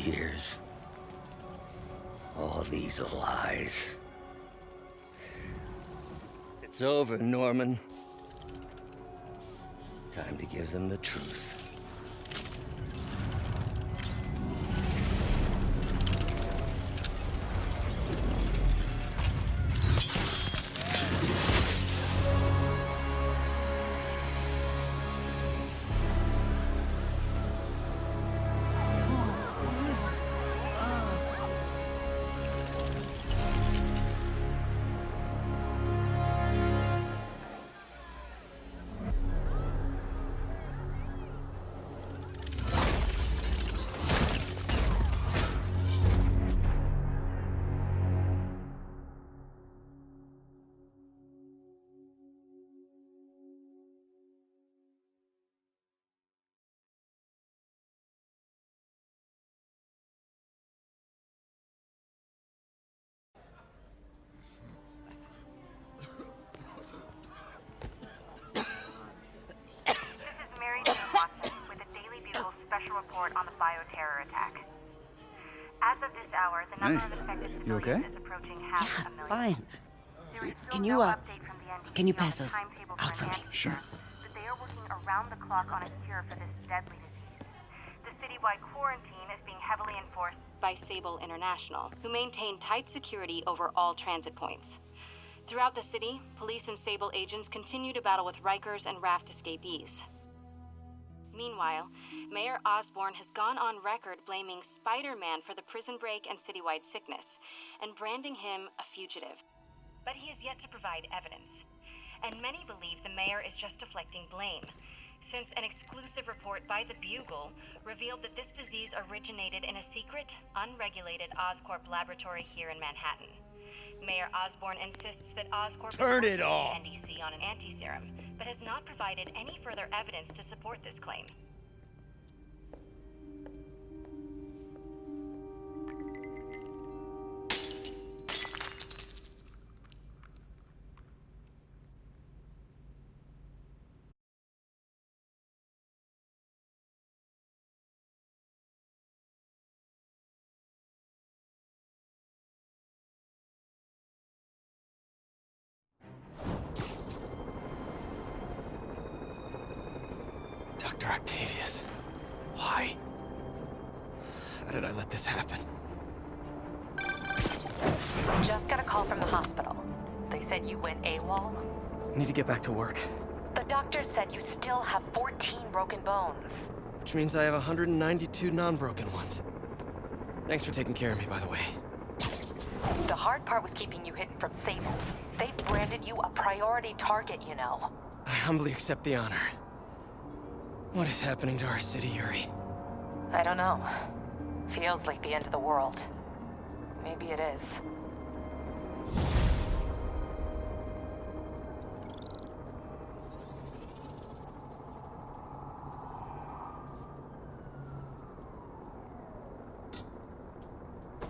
years. All these lies. It's over, Norman. Time to give them the truth. Special report on the bioterror attack. As of this hour, the number of infected civilians is approaching half a million. Fine. There is Can still you, no update from the NDC can you on pass the those timetable out for an me? antidote, Sure. but they are working around the clock on a cure for this deadly disease. The citywide quarantine is being heavily enforced by Sable International, who maintain tight security over all transit points. Throughout the city, police and Sable agents continue to battle with Rikers and Raft escapees. Meanwhile, Mayor Osborn has gone on record blaming Spider-Man for the prison break and citywide sickness, and branding him a fugitive. But he has yet to provide evidence, and many believe the mayor is just deflecting blame, since an exclusive report by the Bugle revealed that this disease originated in a secret, unregulated Oscorp laboratory here in Manhattan. Mayor Osborn insists that Oscorp Turn is it off! working with the NDC on an anti-serum, but has not provided any further evidence to support this claim. Dr. Octavius, why? How did I let this happen? Just got a call from the hospital. They said you went AWOL. I need to get back to work, The doctor said you still have 14 broken bones. which means I have 192 non-broken ones. Thanks for taking care of me, by the way. The hard part was keeping you hidden from Sables. They've branded you a priority target, you know. I humbly accept the honor. What is happening to our city, Yuri? I don't know. Feels like the end of the world. Maybe it is.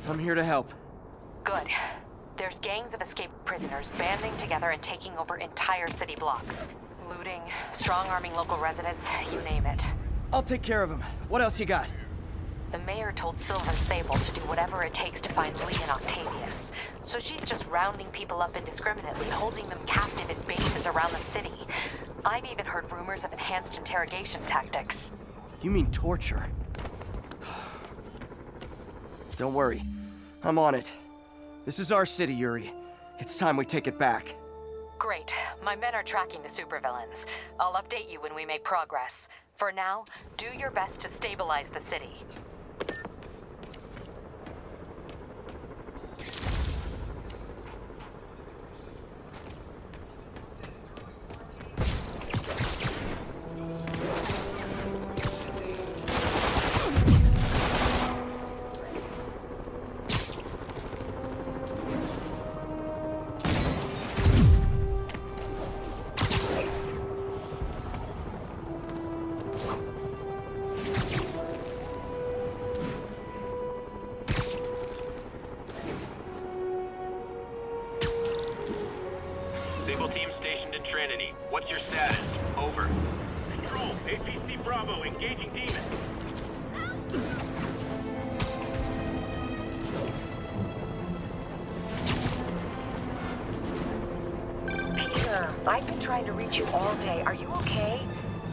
I'm here to help. Good. There's gangs of escaped prisoners banding together and taking over entire city blocks. Looting, strong-arming local residents, you name it. I'll take care of him. What else you got? The mayor told Silver Sable to do whatever it takes to find Lee and Octavius. So she's just rounding people up indiscriminately, holding them captive in bases around the city. I've even heard rumors of enhanced interrogation tactics. You mean torture? Don't worry. I'm on it. This is our city, Yuri. It's time we take it back. Great. My men are tracking the supervillains. I'll update you when we make progress. For now, do your best to stabilize the city. Sable team stationed in Trinity. What's your status? Over. Control, APC Bravo, engaging demons. I've been trying to reach you all day. Are you okay?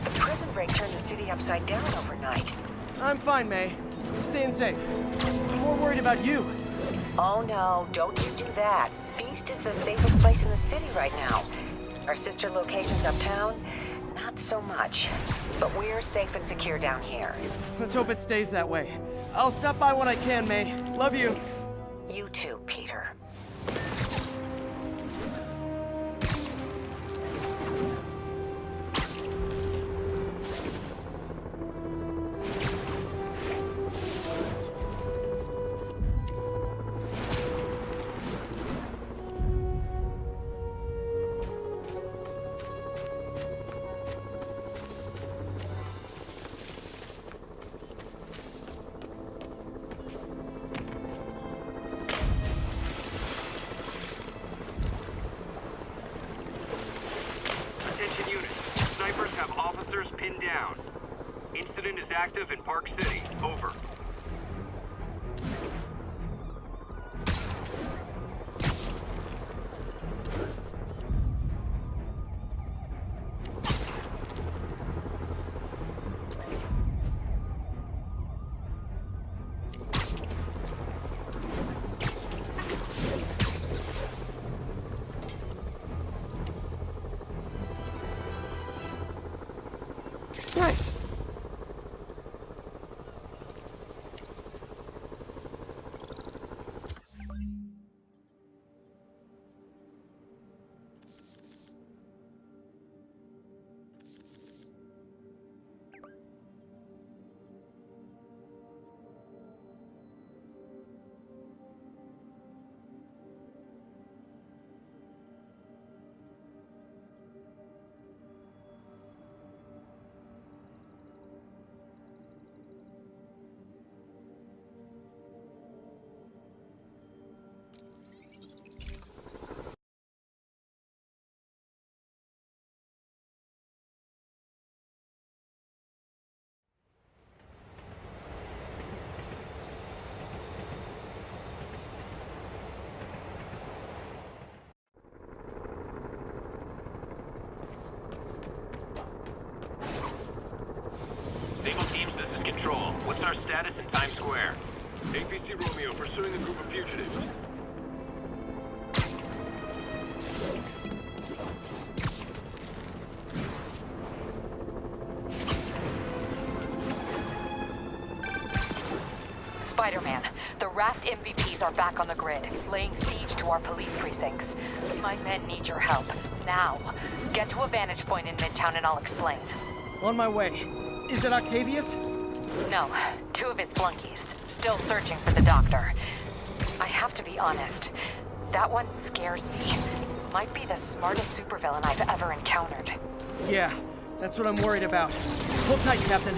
The prison break turned the city upside down overnight. I'm fine, May. I'm staying safe. I'm more worried about you. Oh no, don't you do that. Feast is the safest place in the city right now. Our sister locations uptown, not so much. But we're safe and secure down here. Let's hope it stays that way. I'll stop by when I can, May. Love you. You too, Peter. Attention units. Snipers have officers pinned down. Incident is active in Park City. Over. Nice. Naval teams, this is Control. What's our status in Times Square? APC Romeo pursuing a group of fugitives. Spider-Man, the Raft MVPs are back on the grid, laying siege to our police precincts. My men need your help, now. Get to a vantage point in Midtown and I'll explain. On my way. Is it Octavius? No, 2 of his flunkies. Still searching for the doctor. I have to be honest. That one scares me. Might be the smartest supervillain I've ever encountered. Yeah, that's what I'm worried about. Hold tight, Captain.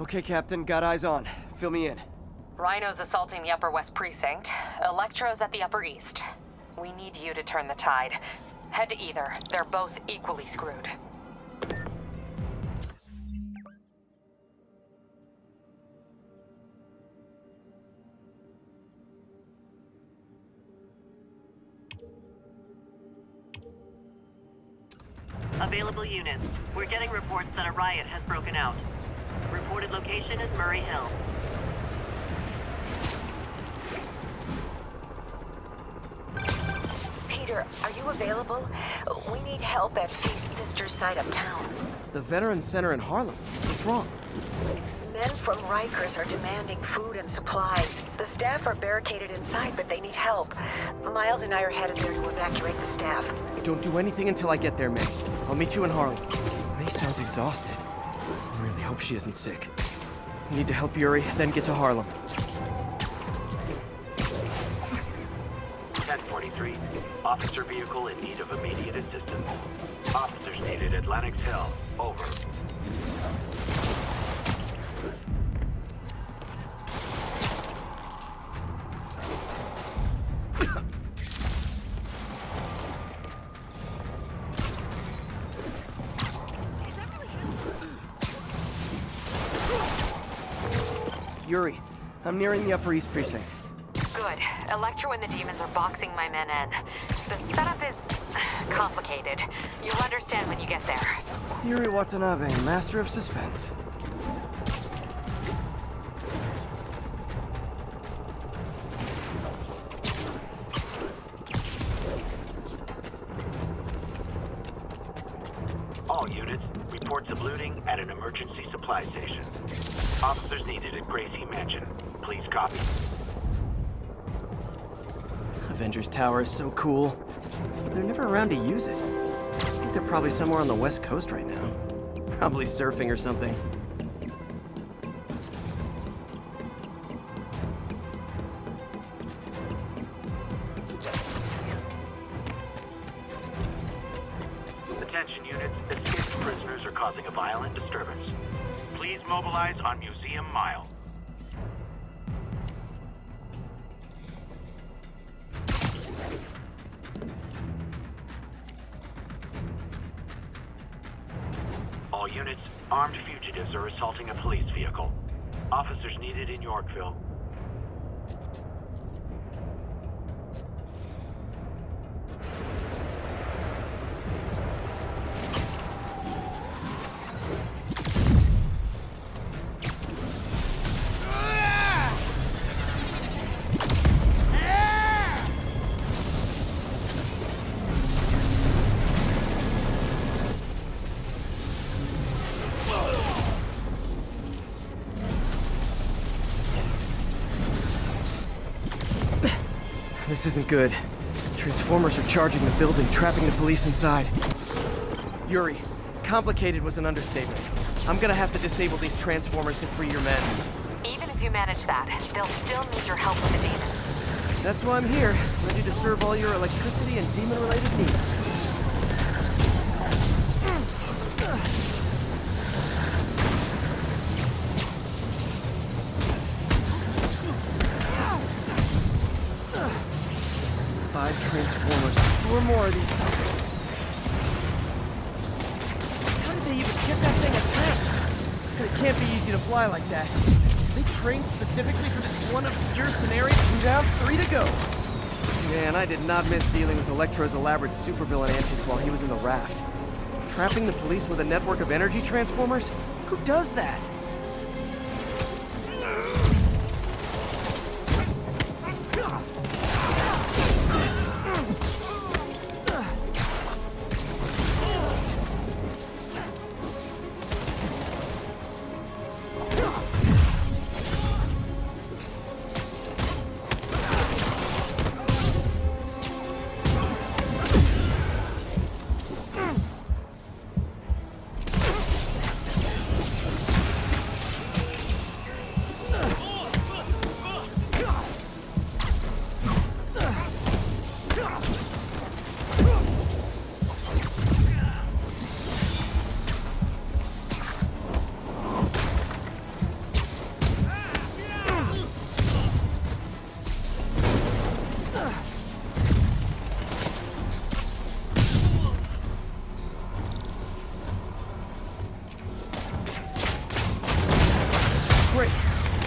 Okay, Captain, got eyes on. Fill me in. Rhino's assaulting the Upper West Precinct. Electro's at the Upper East. We need you to turn the tide. Head to either. They're both equally screwed. Available units. We're getting reports that a riot has broken out. Reported location is Murray Hill. Peter, are you available? We need help at Feast's sister's site uptown. The Veterans Center in Harlem. What's wrong? Men from Rikers are demanding food and supplies. The staff are barricaded inside, but they need help. Miles and I are headed there to evacuate the staff. Don't do anything until I get there, May. I'll meet you in Harlem. May sounds exhausted. I really hope she isn't sick. I need to help Yuri, then get to Harlem. 1023. Officer vehicle in need of immediate assistance. Officers needed at Lenox Hill. Over. Yuri, I'm nearing the Upper East Precinct. Good. Electro and the demons are boxing my men in. The setup is complicated. You'll understand when you get there. Yuri Watanabe, master of suspense. All units, reports of looting at an emergency supply station. Officers needed at Gracie Mansion. Please copy. Avengers Tower is so cool, but they're never around to use it. I think they're probably somewhere on the West Coast right now. Probably surfing or something. Attention units, escaped prisoners are causing a violent disturbance. Please mobilize on Museum Mile. All units, armed fugitives are assaulting a police vehicle. Officers needed in Yorkville. This isn't good. Transformers are charging the building, trapping the police inside. Yuri, complicated was an understatement. I'm gonna have to disable these transformers to free your men. Even if you manage that, they'll still need your help with the demons. That's why I'm here, ready to serve all your electricity and demon-related needs. Transformers. 4 more of these suckers. How did they even get that thing attached? It can't be easy to fly like that. They trained specifically for this one obscure scenario and down 3 to go. Man, I did not miss dealing with Electro's elaborate supervillain antics while he was in the raft. Trapping the police with a network of energy transformers? Who does that? Great.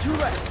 2 left.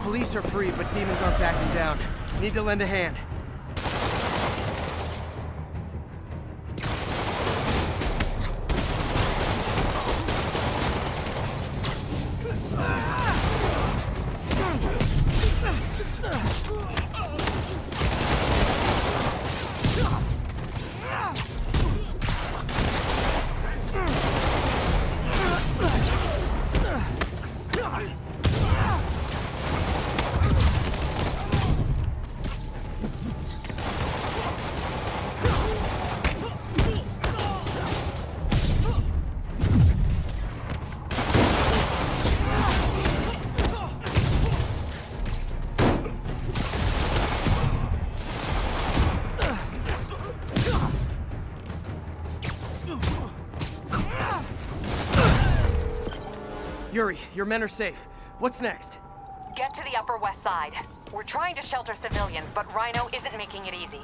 Police are free, but demons aren't backing down. Need to lend a hand. Yuri, your men are safe. What's next? Get to the Upper West Side. We're trying to shelter civilians, but Rhino isn't making it easy.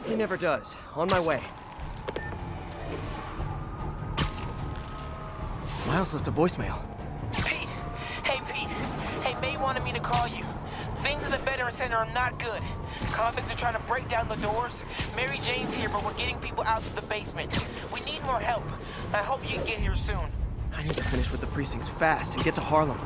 He never does. On my way. Miles left a voicemail. Pete! Hey, Pete. Hey, May wanted me to call you. Things in the Veteran Center are not good. Convicts are trying to break down the doors. Mary Jane's here, but we're getting people out of the basement. We need more help. I hope you can get here soon. I need to finish with the precincts fast and get to Harlem.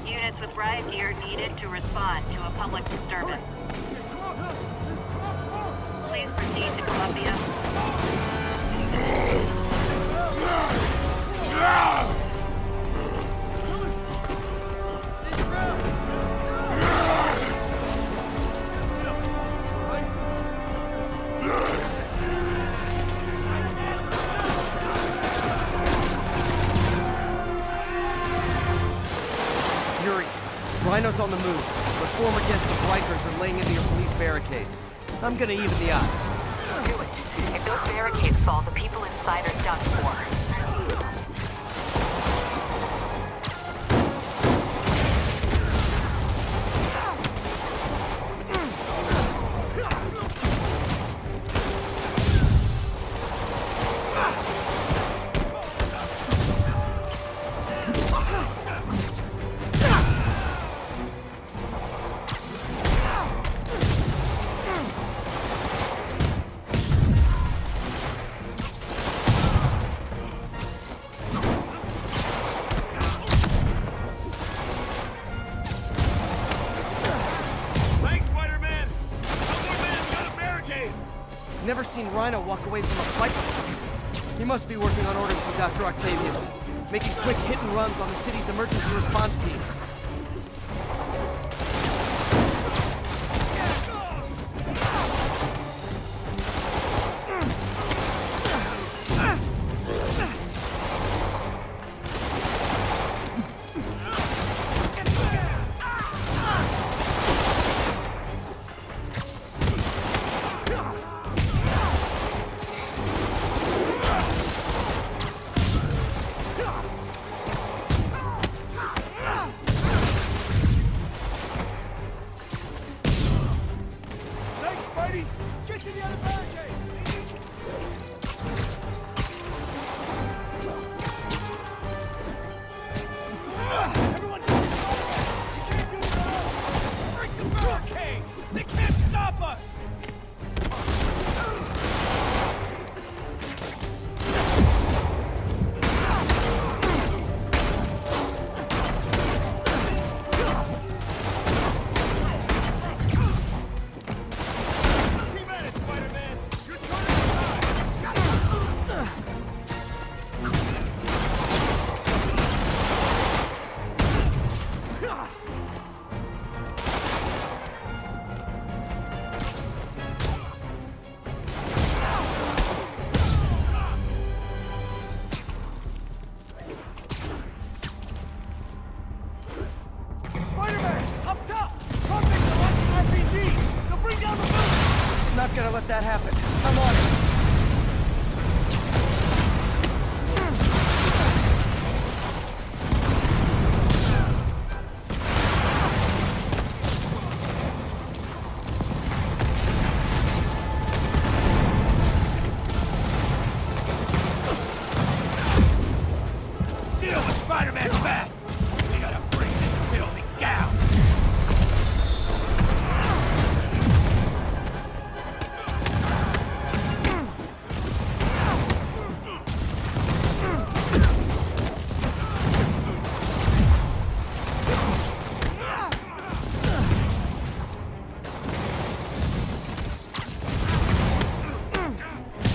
Units with riot gear needed to respond to a public disturbance. Please proceed to Columbia. Yuri, Rhino's on the move, but former guests of Rikers are laying into your police barricades. I'm gonna even the odds. Do it. If those barricades fall, the people inside are done for. Thanks, Spider-Man! One more man, we got a barricade! Never seen Rhino walk away from a fight like this. He must be working on orders from Dr. Octavius, making quick hit and runs on the city's emergency response teams.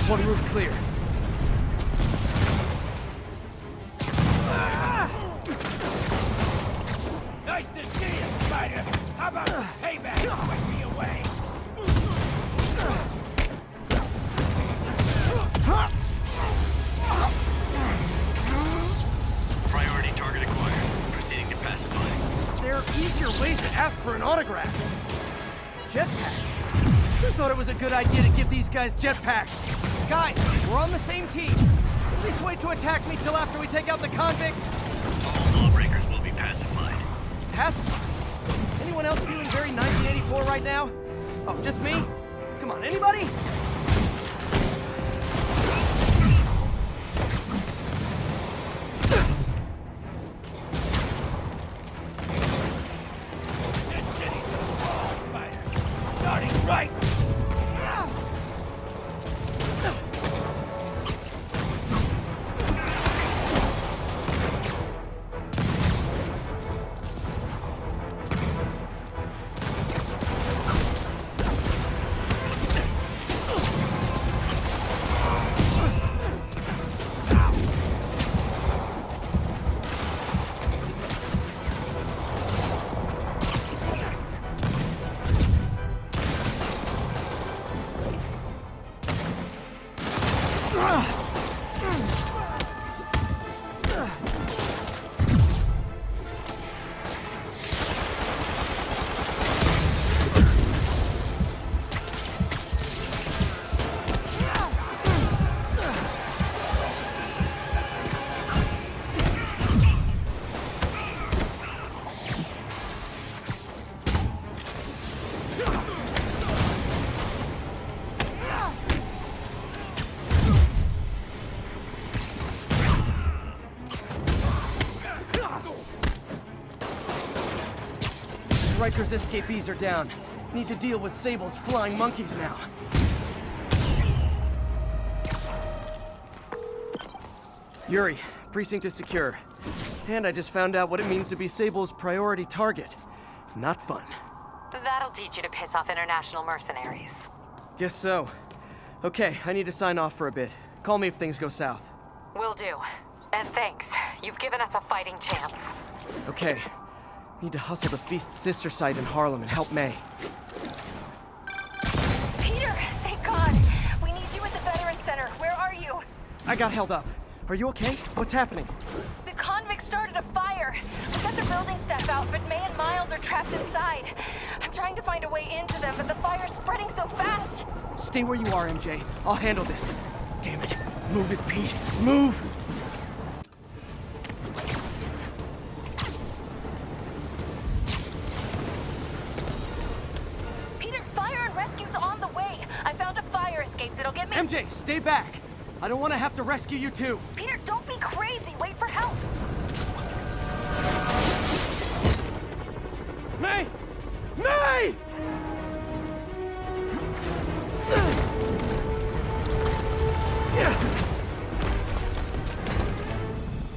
One roof clear. Nice to see you, Spider. How about payback? Wipe me away. Priority target acquired. Proceeding to pacify. There are easier ways to ask for an autograph. Jetpacks. Who thought it was a good idea to give these guys jetpacks? Guys, we're on the same team. At least wait to attack me till after we take out the convicts. All lawbreakers will be pacified. Pacified? Anyone else feeling very 1984 right now? Oh, just me? Come on, anybody? Starting right. Riker's escapees are down. Need to deal with Sable's flying monkeys now. Yuri, precinct is secure. And I just found out what it means to be Sable's priority target. Not fun. That'll teach you to piss off international mercenaries. Guess so. Okay, I need to sign off for a bit. Call me if things go south. Will do. And thanks. You've given us a fighting chance. Okay. Need to hustle the Feast's sister site in Harlem and help May. Peter, thank God. We need you at the Veterans Center. Where are you? I got held up. Are you okay? What's happening? The convicts started a fire. We got the building staff out, but May and Miles are trapped inside. I'm trying to find a way into them, but the fire's spreading so fast. Stay where you are, MJ. I'll handle this. Damn it. Move it, Pete. Move! Peter, fire and rescue's on the way. I found a fire escape that'll get me... MJ, stay back! I don't want to have to rescue you too. Peter, don't be crazy. Wait for help. May! May!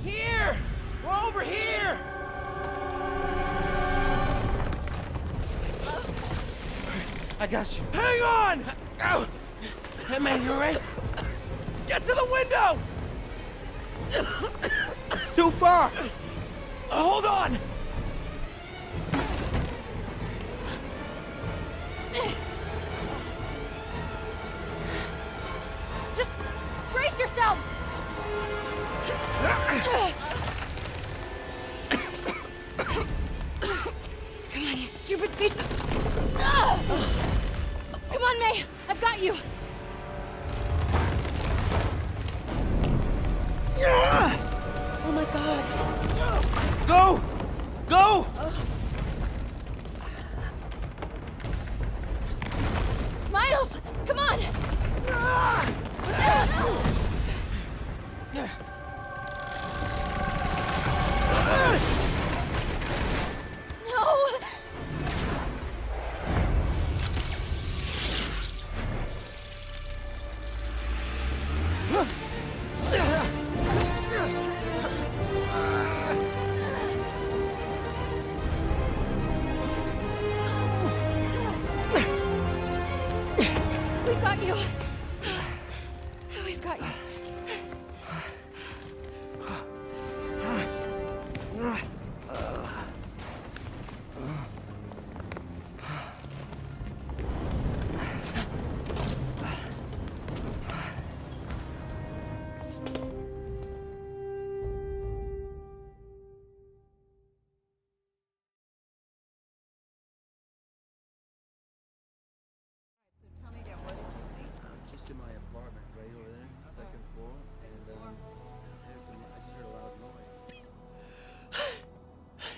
Here! We're over here! I got you. Hang on! Ow! Hey, man, you alright? Get to the window! It's too far. Hold on! Just brace yourselves. Come on, you stupid piece of... Come on, May. I've got you. Oh my God. Go! Go!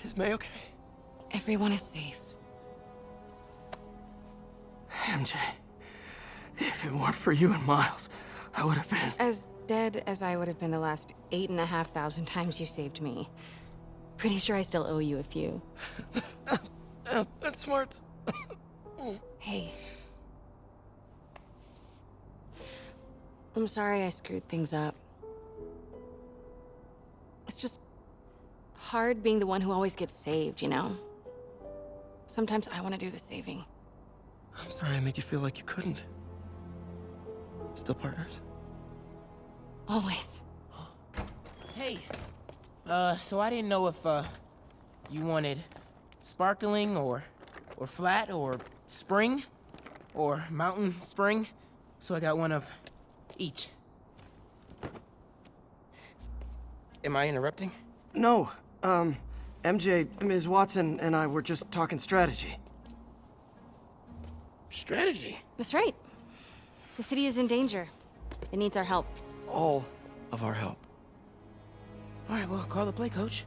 Is May okay? Everyone is safe. MJ, if it weren't for you and Miles, I would have been... As dead as I would have been the last 8,500 times you saved me. Pretty sure I still owe you a few. That's smart. Hey. I'm sorry I screwed things up. It's just hard being the one who always gets saved, you know? Sometimes I want to do the saving. I'm sorry I made you feel like you couldn't. Still partners? Always. Hey, so I didn't know if, you wanted sparkling or flat or spring or mountain spring. So I got one of each. Am I interrupting? No, MJ, Ms. Watson, and I were just talking strategy. Strategy? That's right. The city is in danger. It needs our help. All of our help. All right, well, call the play, coach.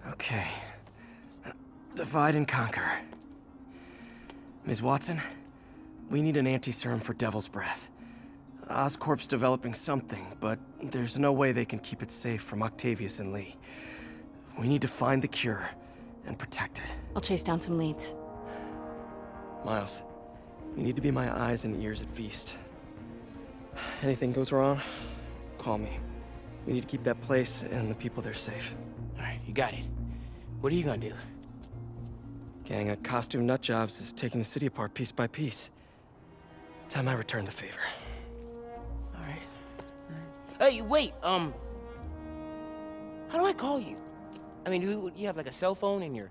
Okay. Divide and conquer. Ms. Watson, we need an anti-serum for Devil's Breath. Oscorp's developing something, but there's no way they can keep it safe from Octavius and Lee. We need to find the cure and protect it. I'll chase down some leads. Miles, you need to be my eyes and ears at Feast. Anything goes wrong, call me. We need to keep that place and the people there safe. All right, you got it. What are you gonna do? Gang at Costume Nutjobs is taking the city apart piece by piece. Time I return the favor. All right. Hey, wait, how do I call you? I mean, you have like a cell phone in your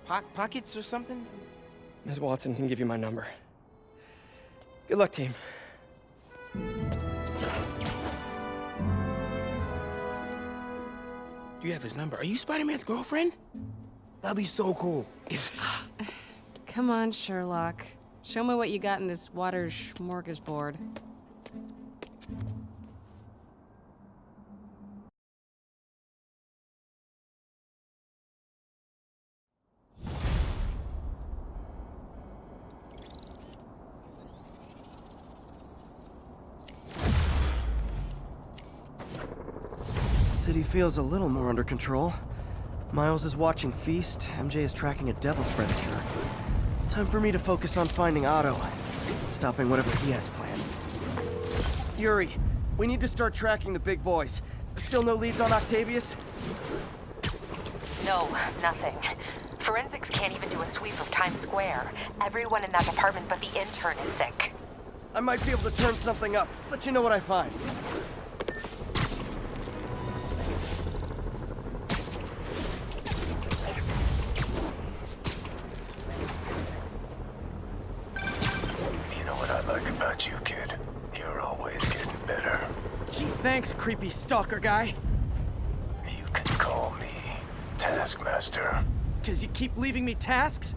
pockets or something? Ms. Watson can give you my number. Good luck, team. You have his number. Are you Spider-Man's girlfriend? That'd be so cool. Come on, Sherlock. Show me what you got in this water smorgasbord. City feels a little more under control. Miles is watching Feast, MJ is tracking a Devil's Breath cure. Time for me to focus on finding Otto, and stopping whatever he has planned. Yuri, we need to start tracking the big boys. Still no leads on Octavius? No, nothing. Forensics can't even do a sweep of Times Square. Everyone in that department but the intern is sick. I might be able to turn something up. Let you know what I find. About you, kid. You're always getting better. Gee, thanks, creepy stalker guy. You can call me Taskmaster. 'Cause you keep leaving me tasks?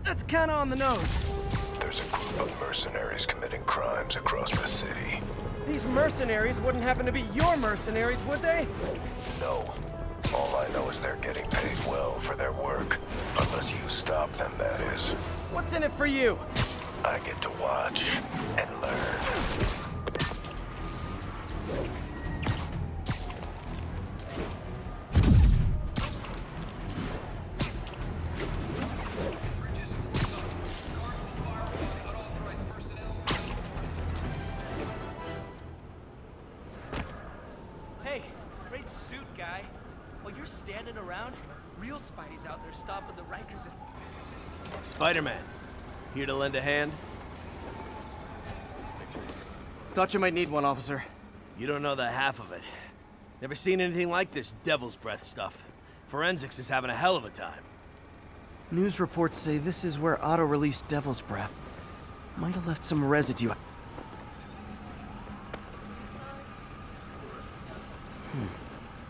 That's kinda on the nose. There's a group of mercenaries committing crimes across the city. These mercenaries wouldn't happen to be your mercenaries, would they? No. All I know is they're getting paid well for their work. Unless you stop them, that is. What's in it for you? I get to watch and learn. Hey, great suit, guy. While you're standing around, real Spidey's out there stopping the Rikers and... Spider-Man. Here to lend a hand? Thought you might need one, officer. You don't know the half of it. Never seen anything like this Devil's Breath stuff. Forensics is having a hell of a time. News reports say this is where Otto released Devil's Breath. Might have left some residue.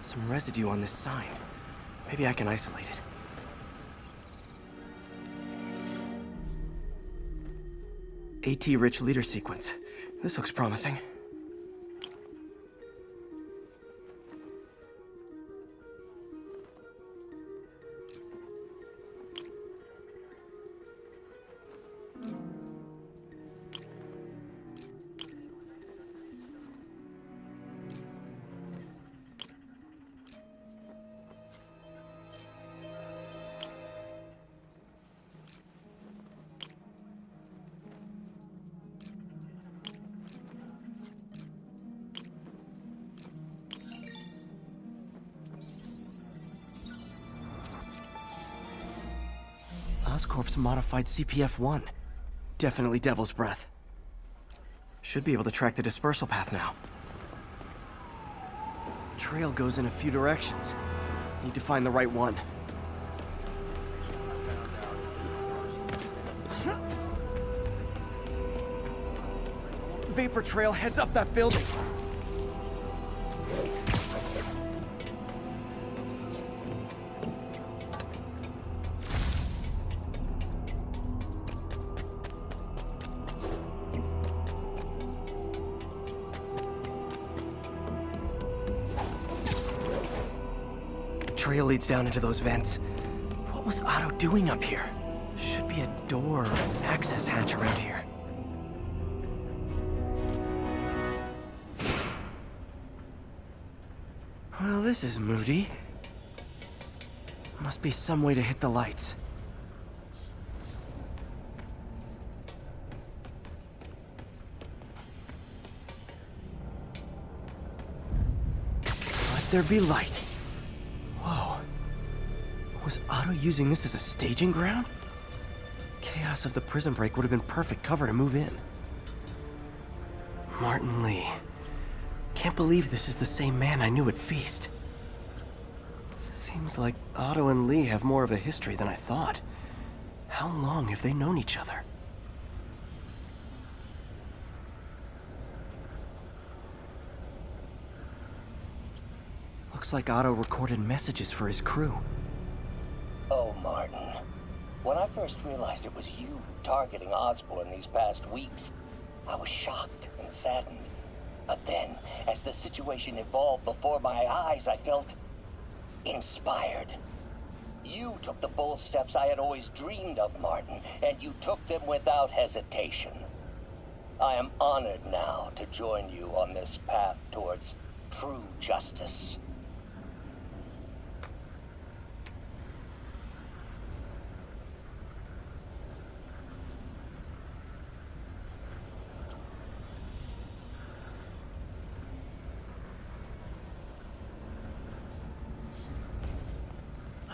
Some residue on this sign. Maybe I can isolate it. AT-rich leader sequence. This looks promising. Oscorp's modified CPF-1. Definitely Devil's Breath. Should be able to track the dispersal path now. Trail goes in a few directions. Need to find the right one. Vapor trail heads up that building. Trail leads down into those vents. What was Otto doing up here? Should be a door or an access hatch around here. Well, this is moody. Must be some way to hit the lights. Let there be light. Whoa. Was Otto using this as a staging ground? Chaos of the prison break would have been perfect cover to move in. Martin Lee. Can't believe this is the same man I knew at Feast. Seems like Otto and Lee have more of a history than I thought. How long have they known each other? Looks like Otto recorded messages for his crew. Oh, Martin. When I first realized it was you targeting Osborn these past weeks, I was shocked and saddened. But then, as the situation evolved before my eyes, I felt inspired. You took the bold steps I had always dreamed of, Martin, and you took them without hesitation. I am honored now to join you on this path towards true justice.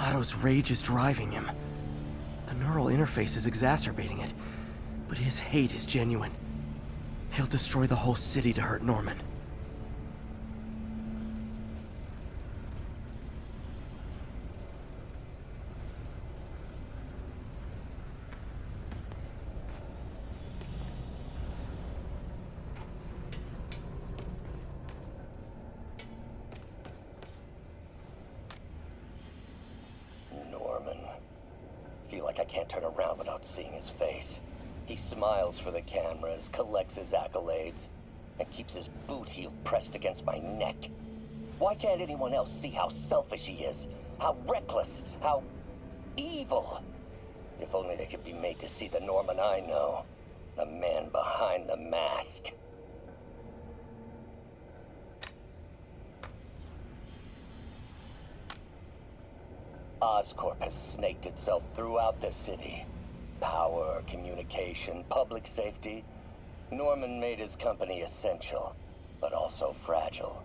Otto's rage is driving him. The neural interface is exacerbating it, but his hate is genuine. He'll destroy the whole city to hurt Norman. Feel like I can't turn around without seeing his face. He smiles for the cameras, collects his accolades, and keeps his boot heel pressed against my neck. Why can't anyone else see how selfish he is? How reckless, how evil? If only they could be made to see the Norman I know. The man behind the mask. Oscorp has snaked itself throughout the city. Power, communication, public safety. Norman made his company essential, but also fragile.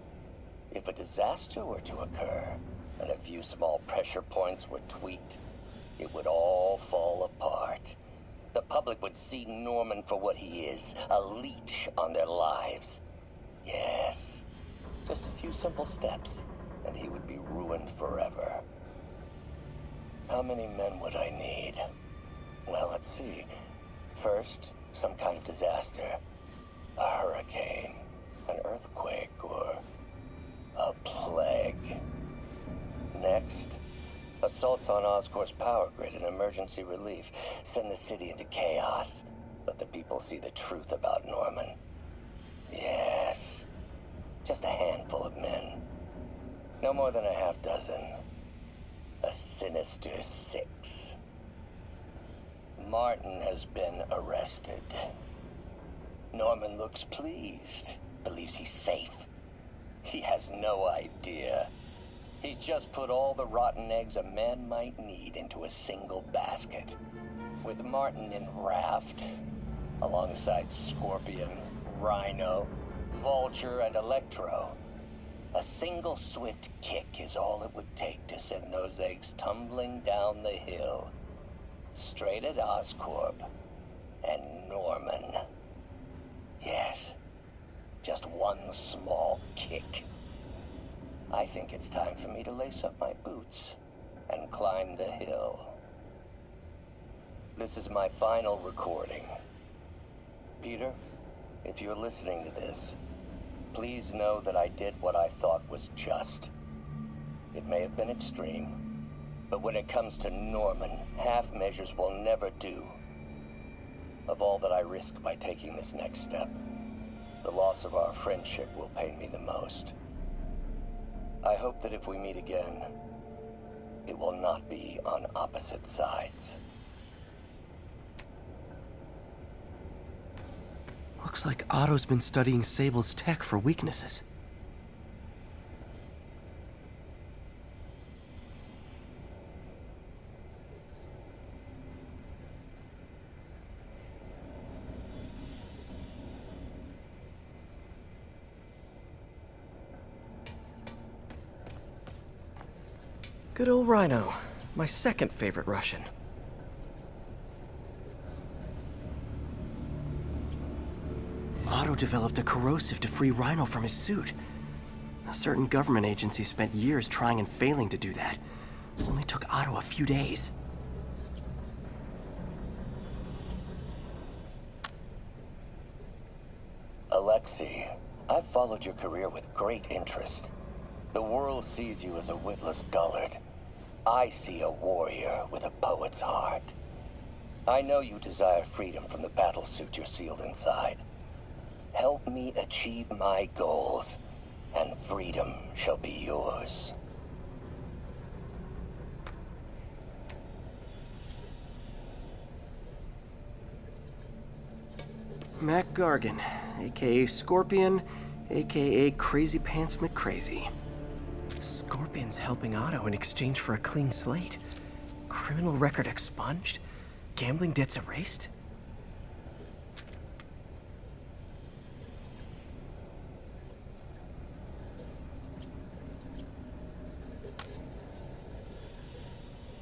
If a disaster were to occur, and a few small pressure points were tweaked, it would all fall apart. The public would see Norman for what he is, a leech on their lives. Yes, just a few simple steps, and he would be ruined forever. How many men would I need? Well, let's see. First, some kind of disaster. A hurricane, an earthquake, or a plague. Next, assaults on Oscorp's power grid and emergency relief. Send the city into chaos. Let the people see the truth about Norman. just a handful of men. No more than a half dozen. A sinister 6. Martin has been arrested. Norman looks pleased, believes he's safe. He has no idea. He's just put all the rotten eggs a man might need into a single basket. With Martin in raft, alongside Scorpion, Rhino, Vulture, and Electro, a single swift kick is all it would take to send those eggs tumbling down the hill, straight at Oscorp and Norman. Yes, just one small kick. I think it's time for me to lace up my boots and climb the hill. This is my final recording. Peter, if you're listening to this, please know that I did what I thought was just. It may have been extreme, but when it comes to Norman, half measures will never do. Of all that I risk by taking this next step, the loss of our friendship will pain me the most. I hope that if we meet again, it will not be on opposite sides. Looks like Otto's been studying Sable's tech for weaknesses. Good old Rhino, my second favorite Russian. Otto developed a corrosive to free Rhino from his suit. A certain government agency spent years trying and failing to do that. It only took Otto a few days. Alexei, I've followed your career with great interest. The world sees you as a witless dullard. I see a warrior with a poet's heart. I know you desire freedom from the battlesuit you're sealed inside. Help me achieve my goals, and freedom shall be yours. Mac Gargan, aka Scorpion, aka Crazy Pants McCrazy. Scorpion's helping Otto in exchange for a clean slate. Criminal record expunged? Gambling debts erased?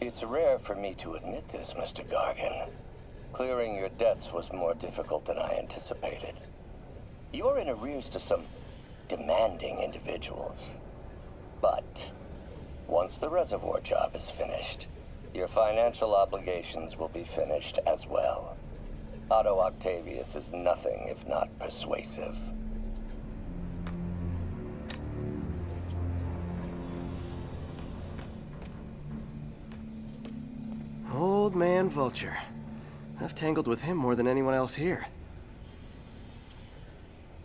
It's rare for me to admit this, Mr. Gargan. Clearing your debts was more difficult than I anticipated. You're in arrears to some demanding individuals. But once the reservoir job is finished, your financial obligations will be finished as well. Otto Octavius is nothing if not persuasive. Old man Vulture. I've tangled with him more than anyone else here.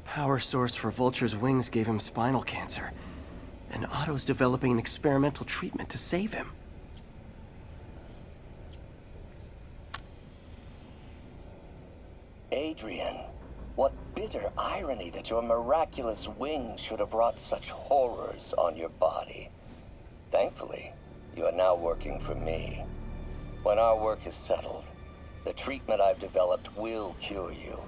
Power source for Vulture's wings gave him spinal cancer, and Otto's developing an experimental treatment to save him. Adrian, what bitter irony that your miraculous wings should have brought such horrors on your body. Thankfully, you are now working for me. When our work is settled, the treatment I've developed will cure you.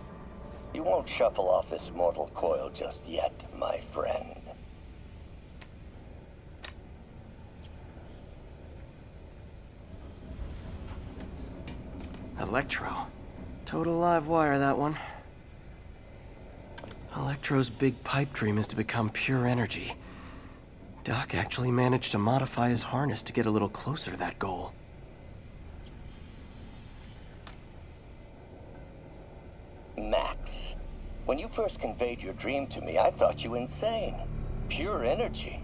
You won't shuffle off this mortal coil just yet, my friend. Electro. Total live wire, that one. Electro's big pipe dream is to become pure energy. Doc actually managed to modify his harness to get a little closer to that goal. Max, when you first conveyed your dream to me, I thought you insane. Pure energy.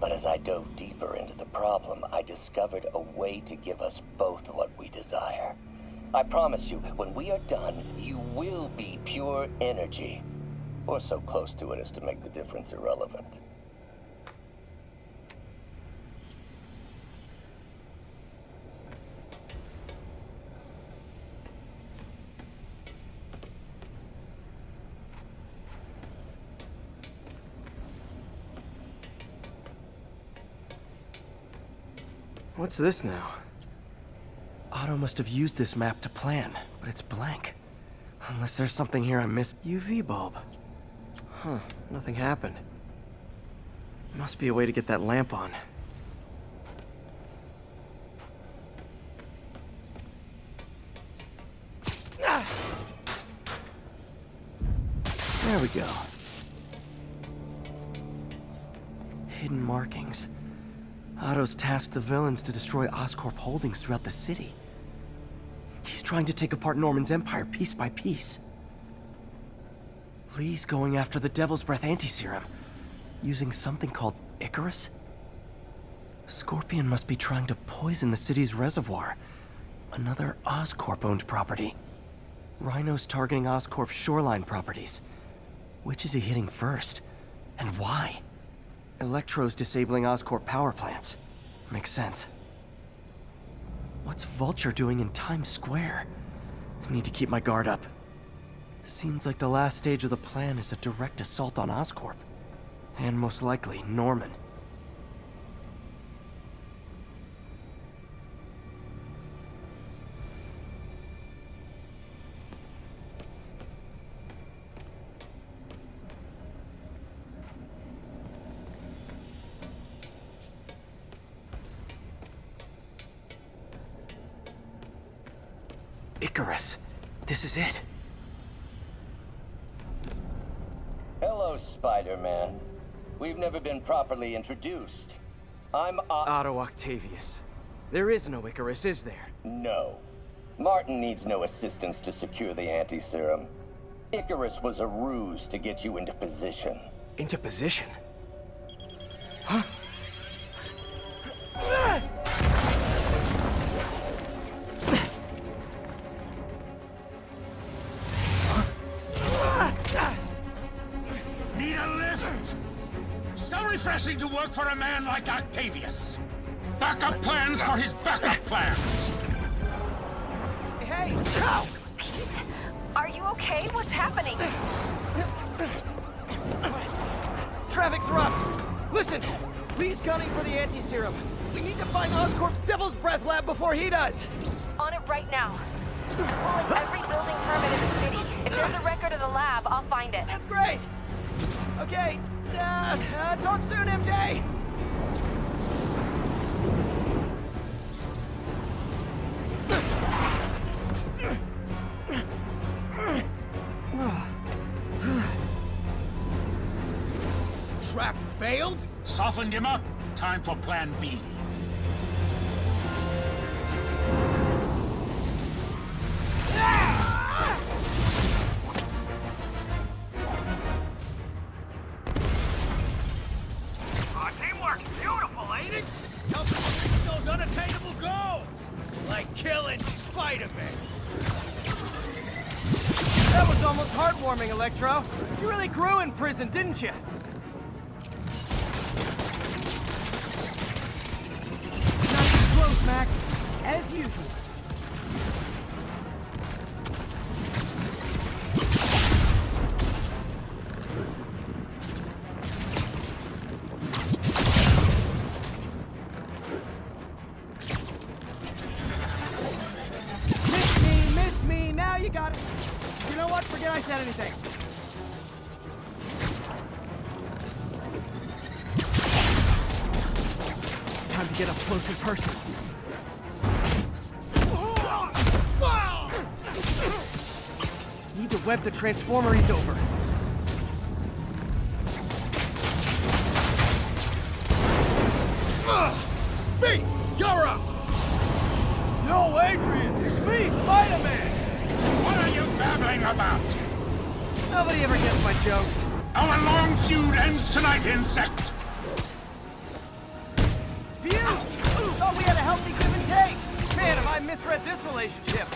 But as I dove deeper into the problem, I discovered a way to give us both what we desire. I promise you, when we are done, you will be pure energy. Or so close to it as to make the difference irrelevant. What's this now? Otto must have used this map to plan, but it's blank. Unless there's something here I missed. UV bulb. Huh, nothing happened. Must be a way to get that lamp on. Ah! There we go. Hidden markings. Otto's tasked the villains to destroy Oscorp holdings throughout the city. He's trying to take apart Norman's empire piece by piece. Lee's going after the Devil's Breath anti-serum, using something called Icarus? Scorpion must be trying to poison the city's reservoir, another Oscorp-owned property. Rhino's targeting Oscorp's shoreline properties. Which is he hitting first? And why? Electro's disabling Oscorp power plants. Makes sense. What's Vulture doing in Times Square? I need to keep my guard up. Seems like the last stage of the plan is a direct assault on Oscorp. And most likely, Norman. Icarus. This is it. Hello, Spider-Man. We've never been properly introduced. I'm Otto Octavius. There is no Icarus, is there? No. Martin needs no assistance to secure the anti-serum. Icarus was a ruse to get you into position. Into position? Huh? Need a lift? So refreshing to work for a man like Octavius. Backup plans for his backup plans. Hey! Ow! Pete, are you okay? What's happening? Traffic's rough. Listen, Lee's gunning for the anti-serum. We need to find Oscorp's Devil's Breath lab before he does. On it right now. I'm pulling every building permit in the city. If there's a record of the lab, I'll find it. That's great. Okay, talk soon, MJ. Trap failed? Softened him up. Time for plan B. Teamwork, beautiful, ain't it? Helping those unattainable goals, like killing Spider-Man. That was almost heartwarming, Electro. You really grew in prison, didn't you? Nice close, Max. As usual. Miss me, now you got it. You know what? Forget I said anything. Time to get up close and personal. Need to web the transformer he's over. Me! You're up! No, Adrian! It's me, Spider-Man! What are you babbling about? Nobody ever gets my jokes. Our long feud ends tonight, insect! Phew! Thought we had a healthy give and take! Man, have I misread this relationship!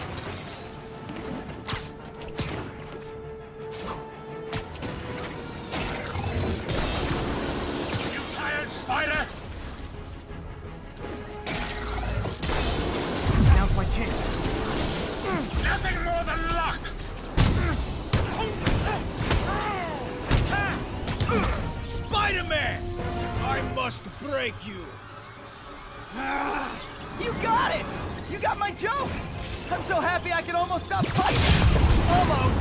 I must break you. You got it! You got my joke! I'm so happy I can almost stop fighting! Almost!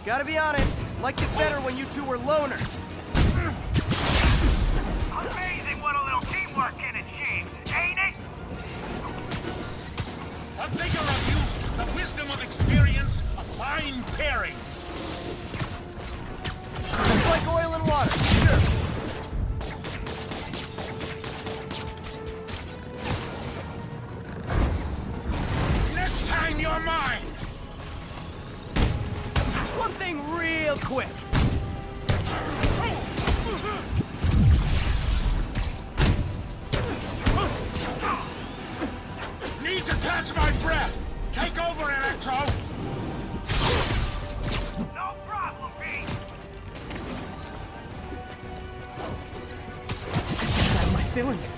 Gotta be honest, liked it better when you two were loners. Amazing what a little teamwork can achieve, ain't it? The vigor of youth, the wisdom of experience, a fine pairing. It's like oil and water, sure. Next time you're mine. One thing real quick. Need to catch my breath. Take over, Electro. No problem, Pete. Out of my feelings.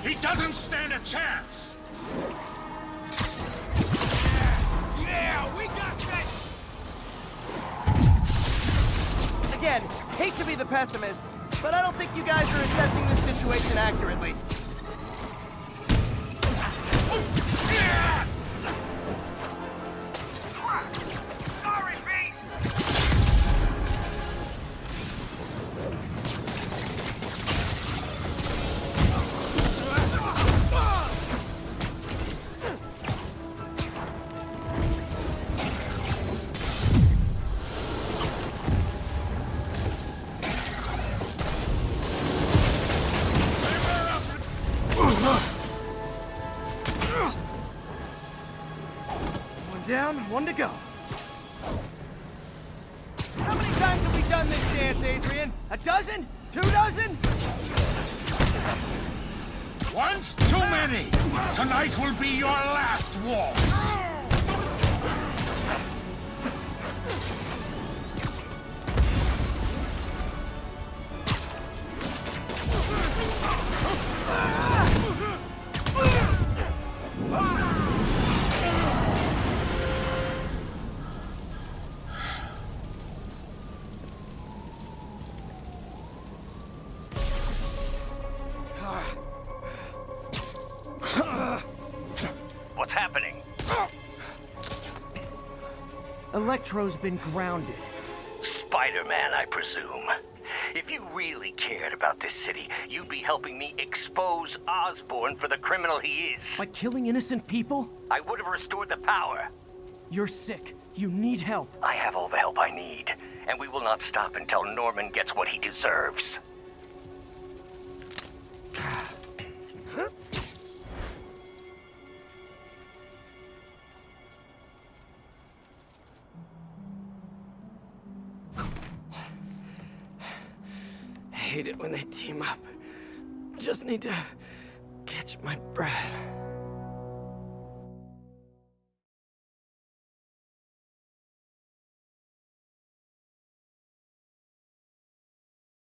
He doesn't stand a chance. Yeah, we got this. Again, hate to be the pessimist, but I don't think you guys are assessing this situation accurately. Sorry, Pete. One down, one to go. How many times have we done this dance, Adrian? A dozen? 2 dozen? Once too many. Tonight will be your last waltz. What's happening? Electro's been grounded. Spider-Man, I presume. If you really cared about this city, you'd be helping me expose Osborn for the criminal he is. By killing innocent people? I would have restored the power. You're sick. You need help. I have all the help I need, and we will not stop until Norman gets what he deserves. I hate it when they team up. Just need to catch my breath.